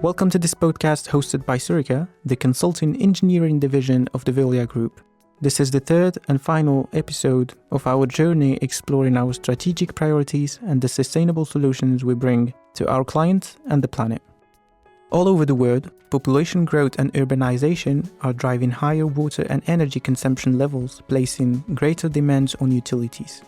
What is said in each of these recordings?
Welcome to this podcast hosted by Surica, the consulting engineering division of the Veolia Group. This is the third and final episode of our journey exploring our strategic priorities and the sustainable solutions we bring to our clients and the planet. All over the world, population growth and urbanization are driving higher water and energy consumption levels, placing greater demands on utilities.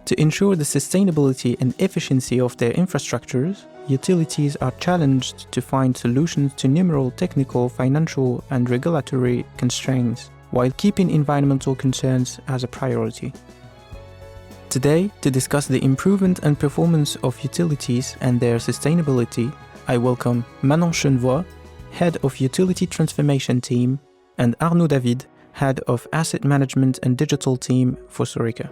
To ensure the sustainability and efficiency of their infrastructures, utilities are challenged to find solutions to numerous technical, financial, and regulatory constraints, while keeping environmental concerns as a priority. Today, to discuss the improvement and performance of utilities and their sustainability, I welcome Manon Chenevoy, Head of Utility Transformation Team, and Arnaud David, Head of Asset Management and Digital Team for Surica.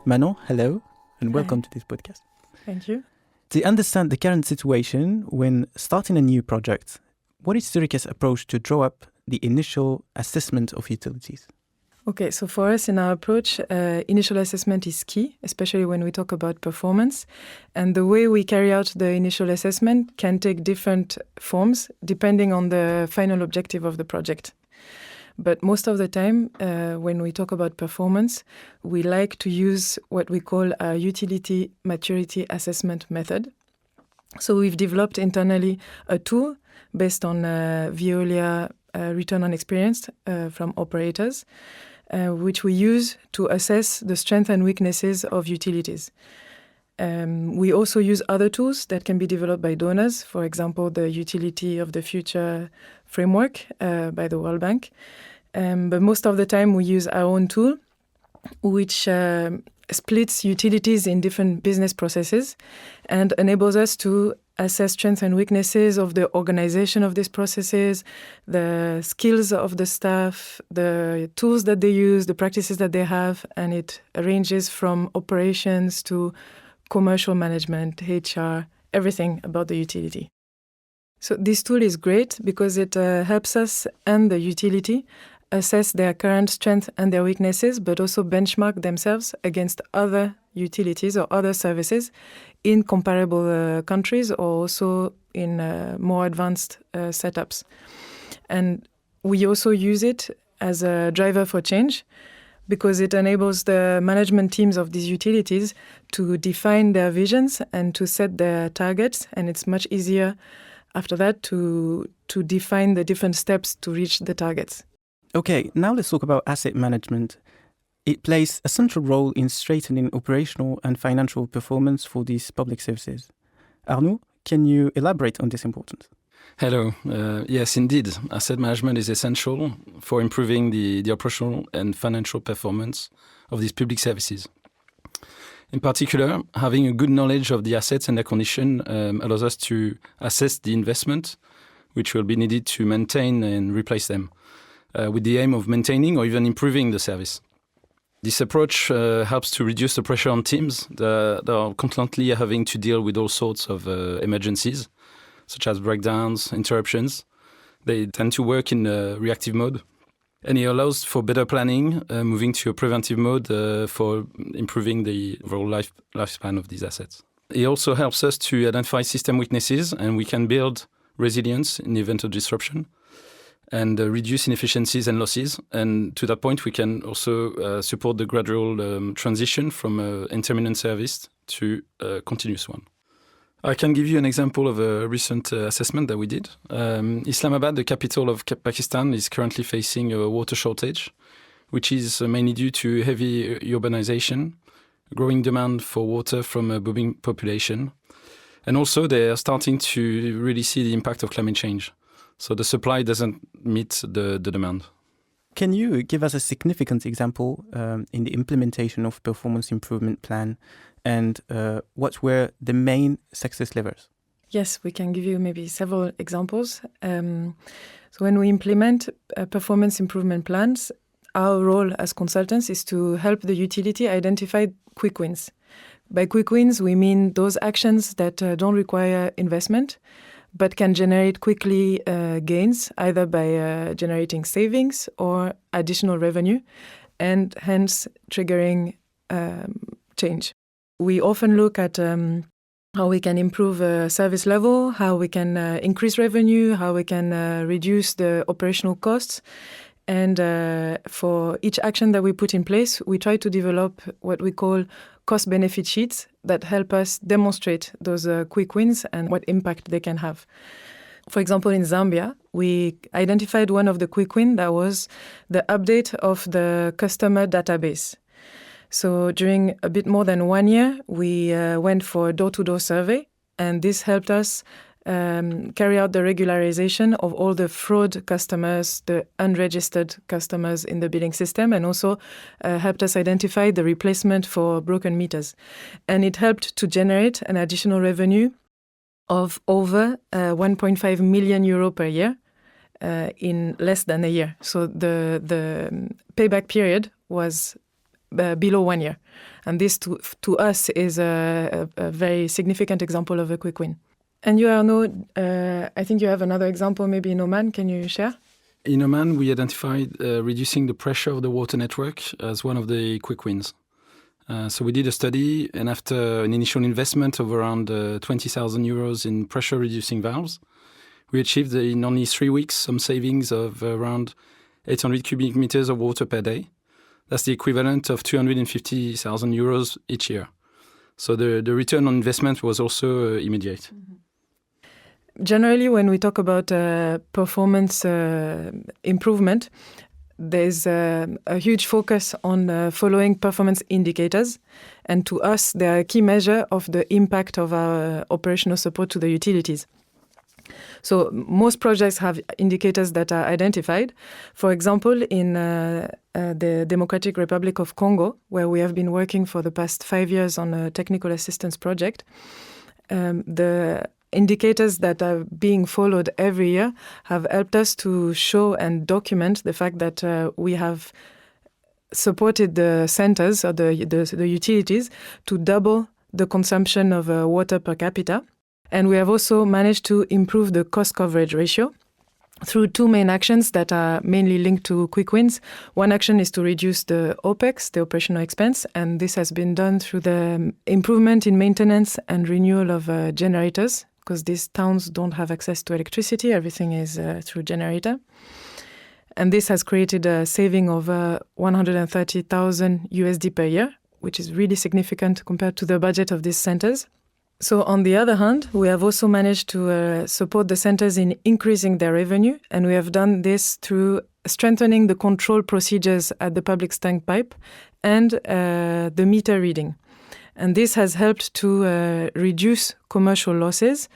Manon, hello, and welcome to this podcast. Thank you. To understand the current situation when starting a new project, what is Surica's approach to draw up the initial assessment of utilities? Okay, so for us in our approach, initial assessment is key, especially when we talk about performance. And the way we carry out the initial assessment can take different forms depending on the final objective of the project. But most of the time, when we talk about performance, we like to use what we call a utility maturity assessment method. So we've developed internally a tool based on Veolia return on experience from operators, which we use to assess the strengths and weaknesses of utilities. We also use other tools that can be developed by donors, for example, the Utility of the Future framework by the World Bank. But most of the time we use our own tool, which splits utilities in different business processes and enables us to assess strengths and weaknesses of the organization of these processes, the skills of the staff, the tools that they use, the practices that they have, and it ranges from operations to commercial management, HR, everything about the utility. So this tool is great because it helps us and the utility assess their current strengths and their weaknesses, but also benchmark themselves against other utilities or other services in comparable countries or also in more advanced setups. And we also use it as a driver for change because it enables the management teams of these utilities to define their visions and to set their targets, and it's much easier after that to define the different steps to reach the targets. Okay, now let's talk about asset management. It plays a central role in strengthening operational and financial performance for these public services. Arnaud, can you elaborate on this importance? Hello. Yes, indeed. Asset management is essential for improving the operational and financial performance of these public services. In particular, having a good knowledge of the assets and their condition allows us to assess the investment which will be needed to maintain and replace them, with the aim of maintaining or even improving the service. This approach helps to reduce the pressure on teams that are constantly having to deal with all sorts of emergencies, such as breakdowns, interruptions. They tend to work in reactive mode. And it allows for better planning, moving to a preventive mode for improving the overall lifespan of these assets. It also helps us to identify system weaknesses, and we can build resilience in the event of disruption and reduce inefficiencies and losses. And to that point, we can also support the gradual transition from intermittent service to a continuous one. I can give you an example of a recent assessment that we did. Islamabad, the capital of Pakistan, is currently facing a water shortage, which is mainly due to heavy urbanization, growing demand for water from a booming population. And also they are starting to really see the impact of climate change. So the supply doesn't meet the demand. Can you give us a significant example in the implementation of performance improvement plan and what were the main success levers? Yes, we can give you maybe several examples. So when we implement performance improvement plans, our role as consultants is to help the utility identify quick wins. By quick wins, we mean those actions that don't require investment, but can generate quickly gains, either by generating savings or additional revenue, and hence triggering change. we often look at how we can improve service level, how we can increase revenue, how we can reduce the operational costs. And for each action that we put in place, we try to develop what we call cost-benefit sheets that help us demonstrate those quick wins and what impact they can have. For example, in Zambia, we identified one of the quick wins that was the update of the customer database. So during a bit more than 1 year, we went for a door-to-door survey, and this helped us carry out the regularization of all the fraud customers, the unregistered customers in the billing system, and also helped us identify the replacement for broken meters. And it helped to generate an additional revenue of over 1.5 million euro per year in less than a year. So the payback period was below 1 year. And this to us is a very significant example of a quick win. And you, Arnaud, I think you have another example maybe in Oman. Can you share? In Oman, we identified reducing the pressure of the water network as one of the quick wins. So we did a study, and after an initial investment of around 20,000 euros in pressure-reducing valves, we achieved in only 3 weeks some savings of around 800 cubic meters of water per day. That's the equivalent of 250,000 euros each year. So the return on investment was also immediate. Mm-hmm. Generally, when we talk about performance improvement, there's a huge focus on following performance indicators. And to us, they are a key measure of the impact of our operational support to the utilities. So most projects have indicators that are identified. For example, in the Democratic Republic of Congo, where we have been working for the past 5 years on a technical assistance project, the indicators that are being followed every year have helped us to show and document the fact that we have supported the centers or the utilities to double the consumption of water per capita. And we have also managed to improve the cost coverage ratio through 2 main actions that are mainly linked to quick wins. One action is to reduce the OPEX, the operational expense, and this has been done through the improvement in maintenance and renewal of generators, because these towns don't have access to electricity. Everything is through generator. And this has created a saving of 130,000 USD per year, which is really significant compared to the budget of these centers. So on the other hand, we have also managed to support the centers in increasing their revenue, and we have done this through strengthening the control procedures at the public tank pipe and the meter reading. And this has helped to reduce commercial losses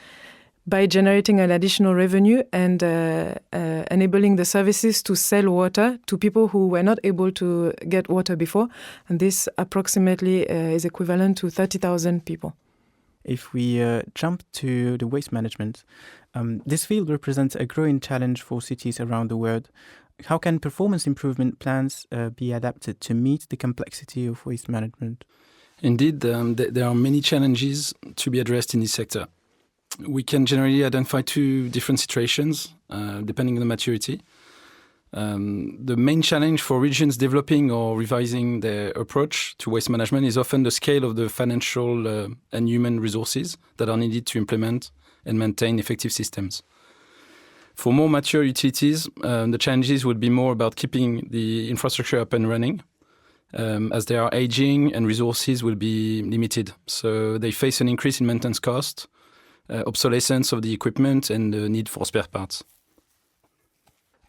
by generating an additional revenue and enabling the services to sell water to people who were not able to get water before. And this approximately is equivalent to 30,000 people. If we jump to the waste management, this field represents a growing challenge for cities around the world. How can performance improvement plans be adapted to meet the complexity of waste management? Indeed, there are many challenges to be addressed in this sector. We can generally identify 2 different situations, depending on the maturity. The main challenge for regions developing or revising their approach to waste management is often the scale of the financial and human resources that are needed to implement and maintain effective systems. For more mature utilities, the challenges would be more about keeping the infrastructure up and running, as they are aging and resources will be limited. So they face an increase in maintenance cost, obsolescence of the equipment, and the need for spare parts.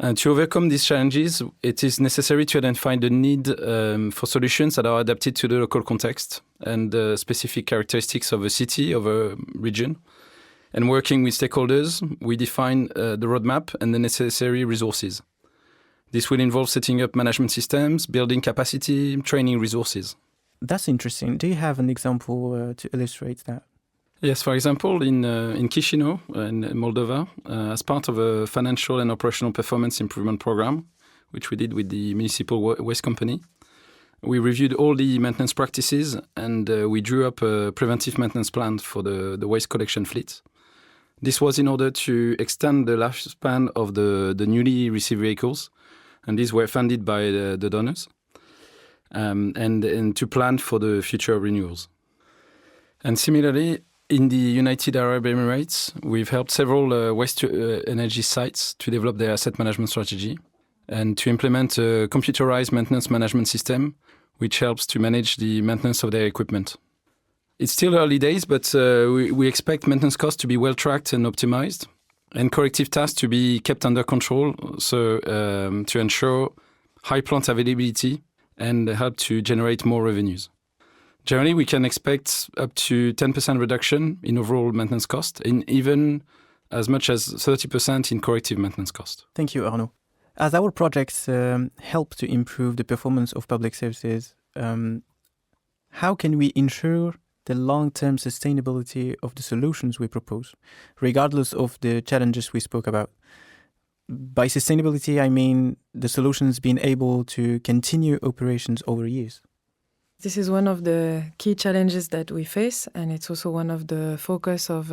And to overcome these challenges, it is necessary to identify the need for solutions that are adapted to the local context and the specific characteristics of a city, of a region. And working with stakeholders, we define the roadmap and the necessary resources. This will involve setting up management systems, building capacity, training resources. That's interesting. Do you have an example to illustrate that? Yes, for example, in Chisinau, in Moldova, as part of a financial and operational performance improvement program, which we did with the municipal waste company, we reviewed all the maintenance practices and we drew up a preventive maintenance plan for the waste collection fleet. This was in order to extend the lifespan of the newly received vehicles, and these were funded by the donors, and to plan for the future renewals. And similarly, in the United Arab Emirates, we've helped several waste-to-energy sites to develop their asset management strategy and to implement a computerized maintenance management system, which helps to manage the maintenance of their equipment. It's still early days, but we expect maintenance costs to be well tracked and optimized, and corrective tasks to be kept under control, so to ensure high plant availability and help to generate more revenues. Generally, we can expect up to 10% reduction in overall maintenance cost, and even as much as 30% in corrective maintenance cost. Thank you, Arnaud. As our projects help to improve the performance of public services, how can we ensure the long-term sustainability of the solutions we propose, regardless of the challenges we spoke about? By sustainability, I mean the solutions being able to continue operations over years. This is one of the key challenges that we face, and it's also one of the focus of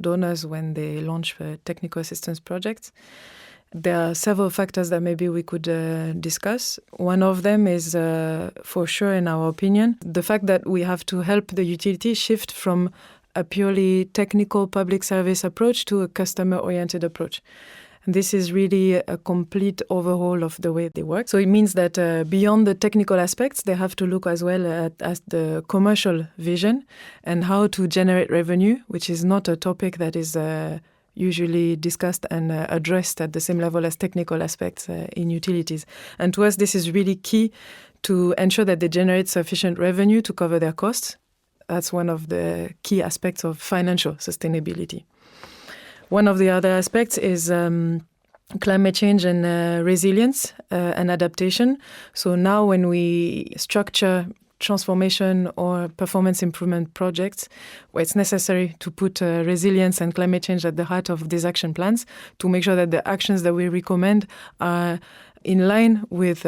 donors when they launch technical assistance projects. There are several factors that maybe we could discuss. One of them is, for sure, in our opinion, the fact that we have to help the utility shift from a purely technical public service approach to a customer-oriented approach. And this is really a complete overhaul of the way they work. So it means that beyond the technical aspects, they have to look as well at the commercial vision and how to generate revenue, which is not a topic that is usually discussed and addressed at the same level as technical aspects in utilities. And to us, this is really key to ensure that they generate sufficient revenue to cover their costs. That's one of the key aspects of financial sustainability. One of the other aspects is climate change and resilience and adaptation. So now when we structure transformation or performance improvement projects, where it's necessary to put resilience and climate change at the heart of these action plans to make sure that the actions that we recommend are in line with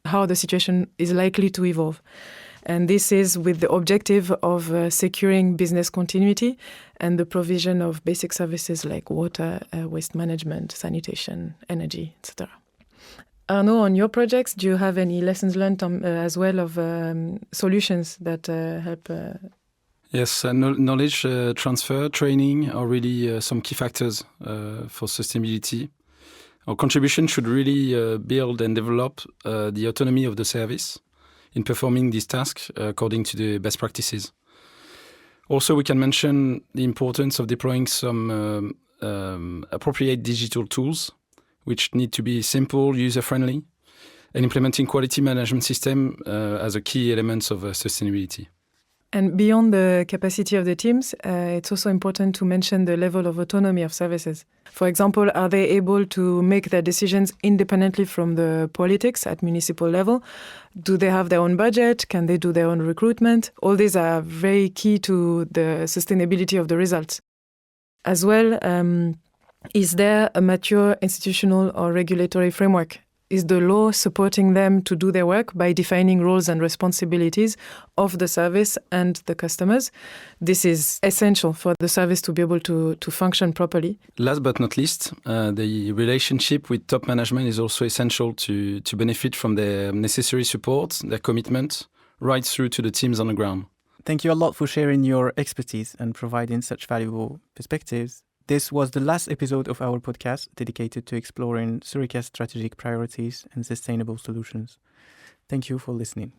how the situation is likely to evolve. And this is with the objective of securing business continuity and the provision of basic services like water, waste management, sanitation, energy, etc. Arnaud, on your projects, do you have any lessons learned as well of solutions that help? Yes, knowledge transfer, training are really some key factors for sustainability. Our contribution should really build and develop the autonomy of the service in performing these tasks according to the best practices. Also, we can mention the importance of deploying some appropriate digital tools, which need to be simple, user-friendly, and implementing quality management system as a key element of sustainability. And beyond the capacity of the teams, it's also important to mention the level of autonomy of services. For example, are they able to make their decisions independently from the politics at municipal level? Do they have their own budget? Can they do their own recruitment? All these are very key to the sustainability of the results. As well, is there a mature institutional or regulatory framework? Is the law supporting them to do their work by defining roles and responsibilities of the service and the customers? This is essential for the service to be able to function properly. Last but not least, the relationship with top management is also essential to benefit from their necessary support, their commitment, right through to the teams on the ground. Thank you a lot for sharing your expertise and providing such valuable perspectives. This was the last episode of our podcast dedicated to exploring Surica's strategic priorities and sustainable solutions. Thank you for listening.